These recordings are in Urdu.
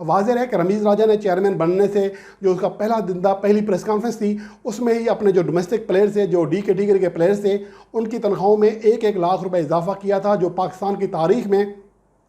واضح ہے کہ رمیز راجہ نے چیئرمین بننے سے جو اس کا پہلا دن تھا، پہلی پریس کانفرنس تھی، اس میں ہی اپنے جو ڈومیسٹک پلیئرز تھے، جو ڈی کیٹیگری کے پلیئرز تھے، ان کی تنخواہوں میں 1 لاکھ روپے اضافہ کیا تھا، جو پاکستان کی تاریخ میں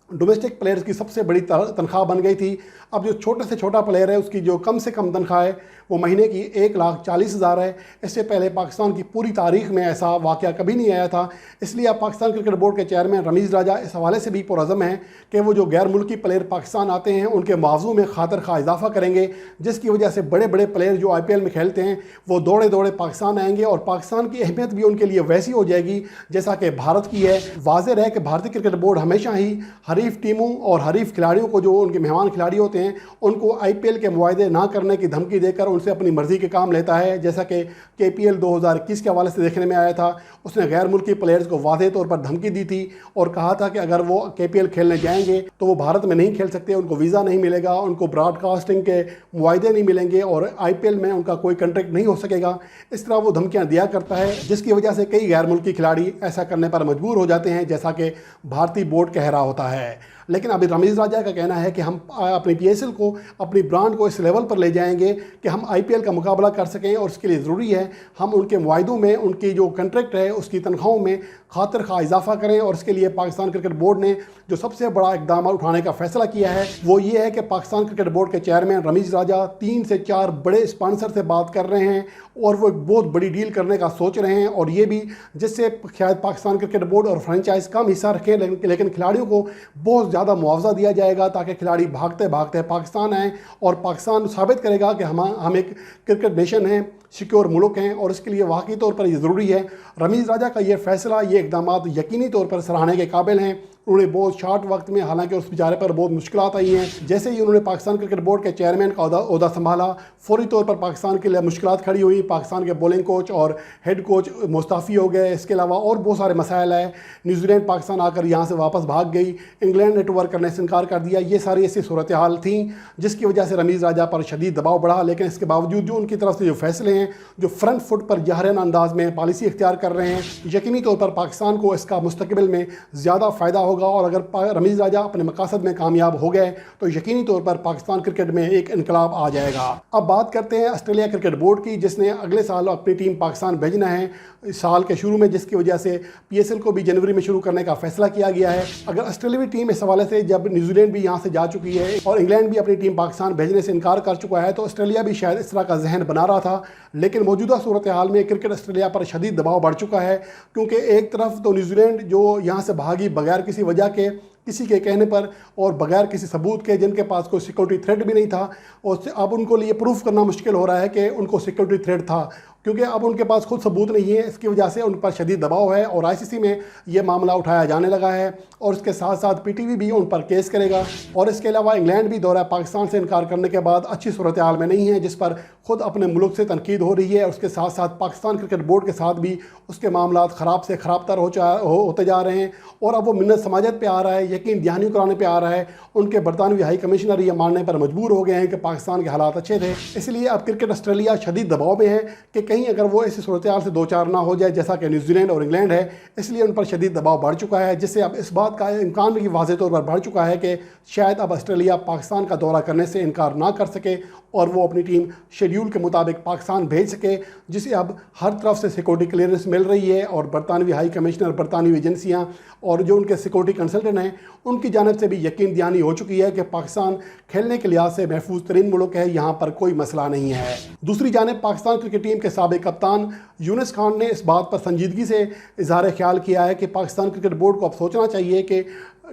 ڈومیسٹک پلیئرز کی سب سے بڑی تنخواہ بن گئی تھی۔ اب جو چھوٹے سے چھوٹا پلیئر ہے، اس کی جو کم سے کم تنخواہ ہے وہ مہینے کی 1,40,000 ہے۔ اس سے پہلے پاکستان کی پوری تاریخ میں ایسا واقعہ کبھی نہیں آیا تھا۔ اس لیے اب پاکستان کرکٹ بورڈ کے چیئرمین رمیز راجہ اس حوالے سے بھی پرعزم ہیں کہ وہ جو غیر ملکی پلیئر پاکستان آتے ہیں ان کے معاوضوں میں خاطر خواہ اضافہ کریں گے، جس کی وجہ سے بڑے بڑے پلیئر جو IPL میں کھیلتے ہیں وہ دوڑے دوڑے پاکستان آئیں گے، اور پاکستان کی اہمیت بھی ان کے لیے ویسی ہو جائے گی جیسا کہ بھارت کی ہے۔ واضح ہے کہ بھارتی کرکٹ بورڈ ہمیشہ ہی حریف ٹیموں اور حریف کھلاڑیوں کو، جو ان کے مہمان کھلاڑی ہوتے ہیں، ان کو IPL کے معاہدے نہ کرنے کی دھمکی دے کر ان سے اپنی مرضی کے کام لیتا ہے، جیسا کہ KPL 2021 کے حوالے سے دیکھنے میں آیا تھا۔ اس نے غیر ملکی پلیئرز کو واضح طور پر دھمکی دی تھی اور کہا تھا کہ اگر وہ KPL کھیلنے جائیں گے تو وہ بھارت میں نہیں کھیل سکتے، ان کو ویزا نہیں ملے گا، ان کو براڈ کاسٹنگ کے معاہدے نہیں ملیں گے اور IPL میں ان کا کوئی کنٹریکٹ نہیں ہو سکے گا۔ اس طرح وہ دھمکیاں دیا کرتا ہے، جس کی وجہ سے کئی غیر ملکی کھلاڑی ایسا کرنے پر مجبور ہو جاتے ہیں، جیسا کہ بھارتی بورڈ کہہ رہا ہوتا ہے۔ لیکن ابھی رمیز راجہ کا کہنا ہے کہ ہم اپنی PSL کو، اپنی برانڈ کو اس لیول پر لے جائیں گے کہ ہم IPL کا مقابلہ کر سکیں، اور اس کے لیے ضروری ہے ہم ان کے معاہدوں میں، ان کی جو کنٹریکٹ ہے اس کی تنخواہوں میں خاطر خواہ اضافہ کریں۔ اور اس کے لیے پاکستان کرکٹ بورڈ نے جو سب سے بڑا اقدام اٹھانے کا فیصلہ کیا ہے وہ یہ ہے کہ پاکستان کرکٹ بورڈ کے چیئرمین رمیز راجہ 3 سے 4 بڑے اسپانسر سے بات کر رہے ہیں، اور وہ ایک بہت بڑی ڈیل کرنے کا سوچ رہے ہیں، اور یہ بھی جس سے شاید پاکستان کرکٹ بورڈ اور فرنچائز کم حصہ رکھیں، لیکن کھلاڑیوں کو بہت زیادہ معاوضہ دیا جائے گا تاکہ کھلاڑی بھاگتے بھاگتے پاکستان آئیں، اور پاکستان ثابت کرے گا کہ ہم ایک کرکٹ نیشن ہیں، سیکیور ملک ہیں، اور اس کے لیے واقعی طور پر یہ ضروری ہے۔ رمیز راجہ کا یہ فیصلہ، یہ اقدامات یقینی طور پر سراہنے کے قابل ہیں۔ انہوں نے بہت شارٹ وقت میں، حالانکہ اس بیچارے پر بہت مشکلات آئی ہیں، جیسے ہی انہوں نے پاکستان کرکٹ بورڈ کے چیئرمین کا عہدہ سنبھالا، فوری طور پر پاکستان کے لیے مشکلات کھڑی ہوئی۔ پاکستان کے بولنگ کوچ اور ہیڈ کوچ مستعفی ہو گئے، اس کے علاوہ اور بہت سارے مسائل آئے۔ نیوزی لینڈ پاکستان آ کر یہاں سے واپس بھاگ گئی، انگلینڈ نے ٹور کرنے سے انکار کر دیا۔ یہ ساری ایسی صورتحال تھیں جس کی وجہ سے رمیز راجہ پر شدید دباؤ بڑھا، لیکن اس کے باوجود جو ان کی طرف سے جو فیصلے ہیں، جو فرنٹ فٹ پر جاہرانہ انداز میں پالیسی اختیار کر رہے ہیں، یقینی طور پر پاکستان کو اس کا مستقبل میں زیادہ فائدہ ہوگا۔ اور اگر رمیز راجہ اپنے مقاصد میں کامیاب ہو گئے تو یقینی طور پر پاکستان کرکٹ میں ایک انقلاب آ جائے گا۔ اب بات کرتے ہیں آسٹریلیا کرکٹ بورڈ کی، جس نے اگلے سال اپنی ٹیم پاکستان بھیجنا ہے سال کے شروع میں، جس کی وجہ سے PSL کو بھی جنوری میں شروع کرنے کا فیصلہ کیا گیا ہے۔ اگر آسٹریلوی ٹیم اس حوالے سے، جب نیوزی لینڈ بھی یہاں سے جا چکی ہے اور انگلینڈ بھی اپنی ٹیم پاکستان بھیجنے سے انکار کر چکا ہے، تو آسٹریلیا بھی شاید اس طرح کا ذہن بنا رہا تھا، لیکن موجودہ صورتحال میں کرکٹ آسٹریلیا پر شدید دباؤ بڑھ چکا ہے، کیونکہ ایک طرف تو نیوزی لینڈ جو یہاں سے بھاگی بغیر کسی وجہ کے، کسی کے کہنے پر اور بغیر کسی ثبوت کے، جن کے پاس کوئی سیکورٹی تھریٹ بھی نہیں تھا، اور اب ان کو لیے پروف کرنا مشکل ہو رہا ہے کہ ان کو سیکورٹی تھریٹ تھا، کیونکہ اب ان کے پاس خود ثبوت نہیں ہے۔ اس کی وجہ سے ان پر شدید دباؤ ہے، اور ICC میں یہ معاملہ اٹھایا جانے لگا ہے، اور اس کے ساتھ ساتھ PTV بھی ان پر کیس کرے گا۔ اور اس کے علاوہ انگلینڈ بھی دورہ پاکستان سے انکار کرنے کے بعد اچھی صورتحال میں نہیں ہے، جس پر خود اپنے ملک سے تنقید ہو رہی ہے، اور اس کے ساتھ ساتھ پاکستان کرکٹ بورڈ کے ساتھ بھی اس کے معاملات خراب سے خراب تر ہوتے جا رہے ہیں، اور اب وہ منت سماجت پہ آ رہا ہے، یقین دہانی کرانے پہ آ رہا ہے۔ ان کے برطانوی ہائی کمشنر یہ ماننے پر مجبور ہو گئے ہیں کہ پاکستان کے حالات اچھے تھے، اس لیے اب کرکٹ آسٹریلیا شدید دباؤ میں ہے کہ کہیں اگر وہ اس صورتحال سے دوچار نہ ہو جائے جیسا کہ نیوزی لینڈ اور انگلینڈ ہے، اس لیے ان پر شدید دباؤ بڑھ چکا ہے، جس سے اب اس بات کا امکان بھی واضح طور پر بڑھ چکا ہے کہ شاید اب آسٹریلیا پاکستان کا دورہ کرنے سے انکار نہ کر سکے، اور وہ اپنی ٹیم شیڈیول کے مطابق پاکستان بھیج سکے، جسے اب ہر طرف سے سیکورٹی کلیئرنس مل رہی ہے، اور برطانوی ہائی کمشنر، برطانوی ایجنسیاں اور جو ان کے سیکورٹی کنسلٹنٹ ہیں، ان کی جانب سے بھی یقین دہانی ہو چکی ہے کہ پاکستان کھیلنے کے لحاظ سے محفوظ ترین ملک ہے، یہاں پر کوئی مسئلہ نہیں ہے۔ دوسری جانب پاکستان کرکٹ ٹیم کے سابق کپتان یونس خان نے اس بات پر سنجیدگی سے اظہار خیال کیا ہے کہ پاکستان کرکٹ بورڈ کو اب سوچنا چاہیے کہ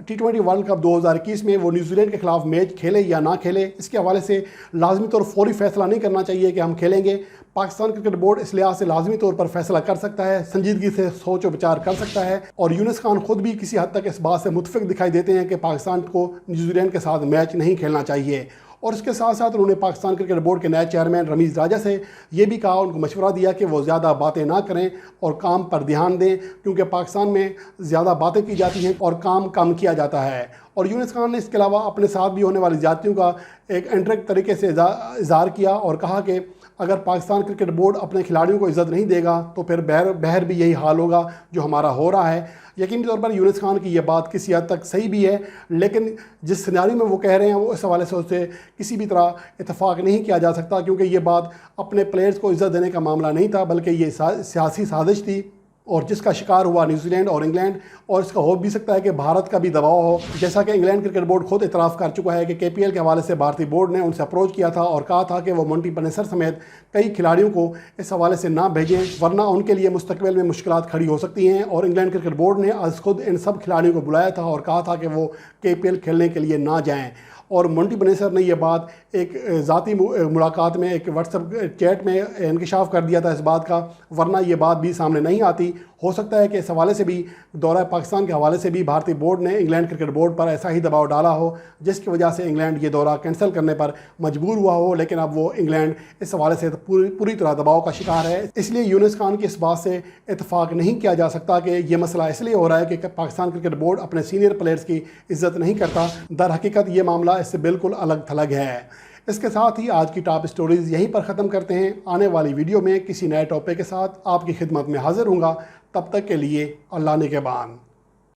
T20 ورلڈ کپ 2021 میں وہ نیوزی لینڈ کے خلاف میچ کھیلے یا نہ کھیلے۔ اس کے حوالے سے لازمی طور فوری فیصلہ نہیں کرنا چاہیے کہ ہم کھیلیں گے۔ پاکستان کرکٹ بورڈ اس لحاظ سے لازمی طور پر فیصلہ کر سکتا ہے، سنجیدگی سے سوچ و بچار کر سکتا ہے، اور یونس خان خود بھی کسی حد تک اس بات سے متفق دکھائی دیتے ہیں کہ پاکستان کو نیوزی لینڈ کے ساتھ میچ نہیں کھیلنا چاہیے۔ اور اس کے ساتھ ساتھ انہوں نے پاکستان کرکٹ بورڈ کے نئے چیئرمین رمیز راجہ سے یہ بھی کہا، ان کو مشورہ دیا کہ وہ زیادہ باتیں نہ کریں اور کام پر دھیان دیں، کیونکہ پاکستان میں زیادہ باتیں کی جاتی ہیں اور کام کم کیا جاتا ہے۔ اور یونس خان نے اس کے علاوہ اپنے ساتھ بھی ہونے والی زیادتیوں کا ایک انڈائریکٹ طریقے سے اظہار کیا اور کہا کہ اگر پاکستان کرکٹ بورڈ اپنے کھلاڑیوں کو عزت نہیں دے گا تو پھر بہر بھی یہی حال ہوگا جو ہمارا ہو رہا ہے۔ یقینی طور پر یونس خان کی یہ بات کسی حد تک صحیح بھی ہے، لیکن جس سیناریو میں وہ کہہ رہے ہیں وہ اس حوالے سے اسے کسی بھی طرح اتفاق نہیں کیا جا سکتا، کیونکہ یہ بات اپنے پلیئرز کو عزت دینے کا معاملہ نہیں تھا، بلکہ یہ سیاسی سازش تھی، اور جس کا شکار ہوا نیوزی لینڈ اور انگلینڈ، اور اس کا ہو بھی سکتا ہے کہ بھارت کا بھی دباؤ ہو، جیسا کہ انگلینڈ کرکٹ بورڈ خود اعتراف کر چکا ہے کہ کے پی ایل کے حوالے سے بھارتی بورڈ نے ان سے اپروچ کیا تھا اور کہا تھا کہ وہ مونٹی پنیسر سمیت کئی کھلاڑیوں کو اس حوالے سے نہ بھیجیں، ورنہ ان کے لیے مستقبل میں مشکلات کھڑی ہو سکتی ہیں۔ اور انگلینڈ کرکٹ بورڈ نے آج خود ان سب کھلاڑیوں کو بلایا تھا اور کہا تھا کہ وہ کے پی ایل کھیلنے کے لیے نہ جائیں، اور مونٹی پنیسر نے یہ بات ایک ذاتی ملاقات میں ایک واٹس ایپ چیٹ میں انکشاف کر دیا تھا اس بات کا، ورنہ یہ بات بھی سامنے نہیں آتی۔ ہو سکتا ہے کہ اس حوالے سے بھی دورہ پاکستان کے حوالے سے بھی بھارتی بورڈ نے انگلینڈ کرکٹ بورڈ پر ایسا ہی دباؤ ڈالا ہو جس کی وجہ سے انگلینڈ یہ دورہ کینسل کرنے پر مجبور ہوا ہو، لیکن اب وہ انگلینڈ اس حوالے سے پوری طرح دباؤ کا شکار ہے۔ اس لیے یونس خان کی اس بات سے اتفاق نہیں کیا جا سکتا کہ یہ مسئلہ اس لیے ہو رہا ہے کہ پاکستان کرکٹ بورڈ اپنے سینئر پلیئرز کی عزت نہیں کرتا۔ در حقیقت یہ معاملہ اس سے بالکل الگ تھلگ ہے۔ اس کے ساتھ ہی آج کی ٹاپ سٹوریز یہیں پر ختم کرتے ہیں۔ آنے والی ویڈیو میں کسی نئے ٹاپک کے ساتھ آپ کی خدمت میں حاضر ہوں گا، تب تک کے لیے اللہ نگہبان۔